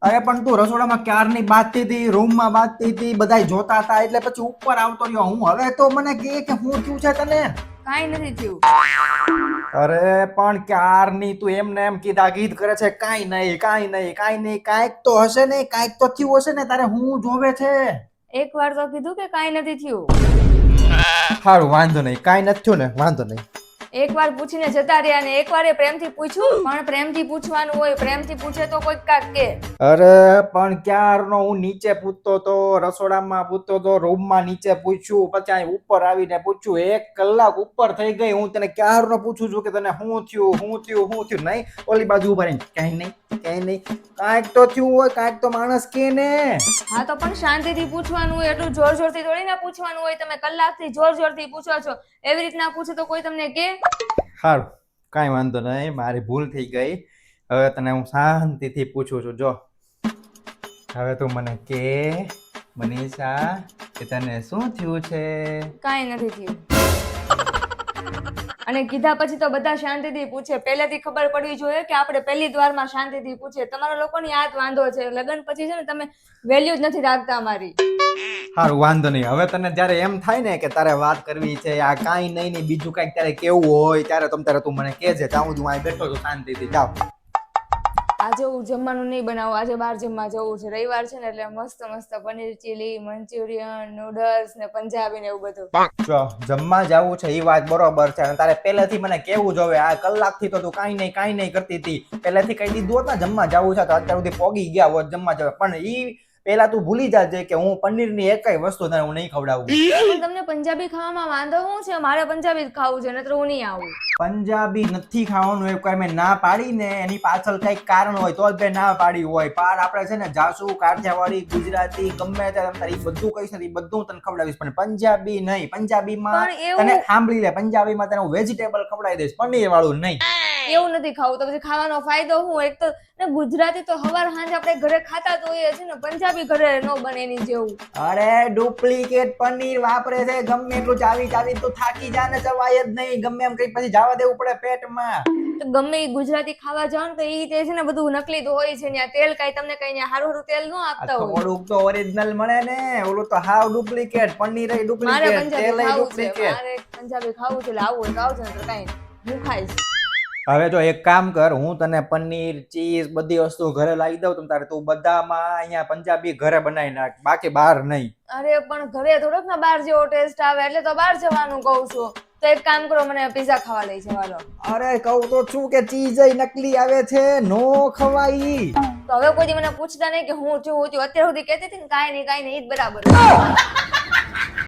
અરે પણ તું રસોડામાં ક્યારની બાંધતી હતી, રૂમમાં બાંધતી હતી, બધાય જોતા હતા એટલે પછી ઉપર આવતો રહ્યો હું. હવે તો મને કે હું થયું છે તને? કાઈ નથી થયું. અરે પણ ક્યારની તું એમને એમ કીધા ગીત કરે છે, કાઈ નહીં કાઈ નહીં કાઈ નહીં. કાંઈક તો હશે ને, કાંઈક તો થયું હશે ને. તારે હું જોવે છે? એકવાર તો કીધું કે કાઈ નથી થયું. સારું વાંધો નહીં, કાંઈ નથી થયું ને, વાંધો નહીં. એકવાર પૂછીને જતા રહ્યા ને એકવાર પ્રેમથી પૂછ્યું, પણ પ્રેમથી પૂછવાનું હોય, પ્રેમથી પૂછે તો કોઈક કાક કે. અરે પણ ક્યારનો હું નીચે પૂછતો તો, રસોડામાં પૂછતો તો, રૂમમાં નીચે પૂછ્યું, પછી અહીં ઉપર આવીને પૂછ્યું. 1 કલાક ઉપર થઈ ગઈ. હું તને ક્યારનો પૂછું છું કે તને શું થયું નહીં. ઓલી બાજુ ઉભા રહીને કાંઈ નહીં કાંઈક તો થયું હોય, કાંઈક તો માણસ કે ને. હા તો પણ શાંતિથી પૂછવાનું હોય, એટલું જોર જોરથી થોડી ના પૂછવાનું હોય. તમે કલાકથી જોર જોરથી પૂછો છો, એવી રીતના પૂછો તો કોઈ તમને કે? સારું કાંઈ વાંધો નહીં, મારી ભૂલ થઈ ગઈ. હવે તને હું શાંતિથી પૂછું છું. જો હવે તું મને કે મનીષા કે તને શું થયું છે? કાંઈ નથી થયું. અને કીધા પછી તો બધા શાંતિથી પૂછે. પહેલેથી ખબર પડવી જોઈએ કે આપણે પહેલી જ વારમાં શાંતિથી પૂછે. તમારા લોકોની આ જ વાંધો છે. લગ્ન પછી છે ને તમે વેલ્યુ જ નથી રાખતા અમારી. સારું વાંધો નહીં. હવે તને જ્યારે એમ થાય ને કે તારે વાત કરવી છે, આ કાંઈ નહીં ને બીજું કાંઈક તારે કેવું હોય ત્યારે તું મને કહેજે. ત્યાં હું અહીં બેઠો છું શાંતિથી. જાવ. આજે હું જમવાનું નહીં બનાવું, આજે બહાર જમવા જવું છે. રવિવાર છે ને એટલે મસ્ત મસ્ત પનીર ચીલી, મંચુરિયન, નૂડલ્સ ને પંજાબી ને એવું બધું. જો જમવા જવું છે એ વાત બરોબર છે, અને તારે પહેલેથી મને કેવું જોવે. આ કલાકથી તો તું કાંઈ નહીં કરતી હતી. પહેલેથી કહી દીધું હોત ને જમવા જવું છે તો અત્યાર સુધી પોગી ગયા હોત જમવા જવા. પણ ઈ પેલા તું ભૂલી જાજે કે હું પનીરની એકય વસ્તુ તને હું નહીં ખવડાવું. પણ તમને પંજાબી ખાવામાં વાંધો શું છે? મારે પંજાબી જ ખાવું છે, નહીતર હું નહીં આવું. પંજાબી નથી ખાવાનું એવું કઈ મેં ના પાડી ને એની પાછળ કઈક કારણ હોય તો જ મેં ના પાડી હોય. પાર આપણે છે ને જાસુ, કાઠિયાવાડી, ગુજરાતી ગમે તે તારી બધું કહીશ ને બધું તને ખવડાવીશ, પણ પંજાબી નહીં. પંજાબીમાં તને સાંભળી લે, પંજાબીમાં તને હું વેજીટેબલ ખવડાવી દઈશ, પનીર વાળું નહીં. એવું નથી ખાવું તો પછી ખાવાનો ફાયદો શું? એક તો ને ગુજરાતી તો હવાર સાંજ આપણે ઘરે ખાતા તો હોઈએ છે ને, પંજાબી ઘરે ન બને એની જેવું. અરે ડુપ્લિકેટ પનીર વાપરે છે. ગમે એટલું ચાવી તો થાકી જા ને ચવાય જ નહીં. ગમે એમ કઈ પછી જવા દેવું પડે પેટમાં. તો ગમે એ ગુજરાતી ખાવા જાવ ને તો ઈ તે છે ને બધું નકલી તો હોય છે. ત્યાં તેલ કઈ તમને કઈ હારું તેલ ન આપતા હોય. થોડુંક તો ઓરિજિનલ મળે ને, ઓલું તો હાવ ડુપ્લિકેટ. પનીર એ ડુપ્લિકેટ, તેલ એ ડુપ્લિકેટ. મારે પંજાબી ખાવું છે એટલે આવું હોય તો આવજો ને તો કઈ હું ખાઈશ. હવે જો એક કામ કર, હું તને પનીર, ચીઝ બધી વસ્તુ ઘરે લાવી દઉં. તમ તારે તું બધામાં અહીંયા પંજાબી ઘરે બનાવી નાખ, બાકી બહાર નહીં. અરે પણ ઘરે થોડોક ના બહાર જેવો ટેસ્ટ આવે, એટલે તો બહાર જવાનું કહું છું. તો એક કામ કરો, મને પિઝા ખાવા લઈ જવા દો. અરે કહું તો છું કે ચીઝ નકલી આવે છે, નો ખવાય. તો હવે કોઈ મને પૂછતા નહીં કે હું છું અત્યાર સુધી કહેતી હતી ને કાંઈ નહીં ઈ જ બરાબર.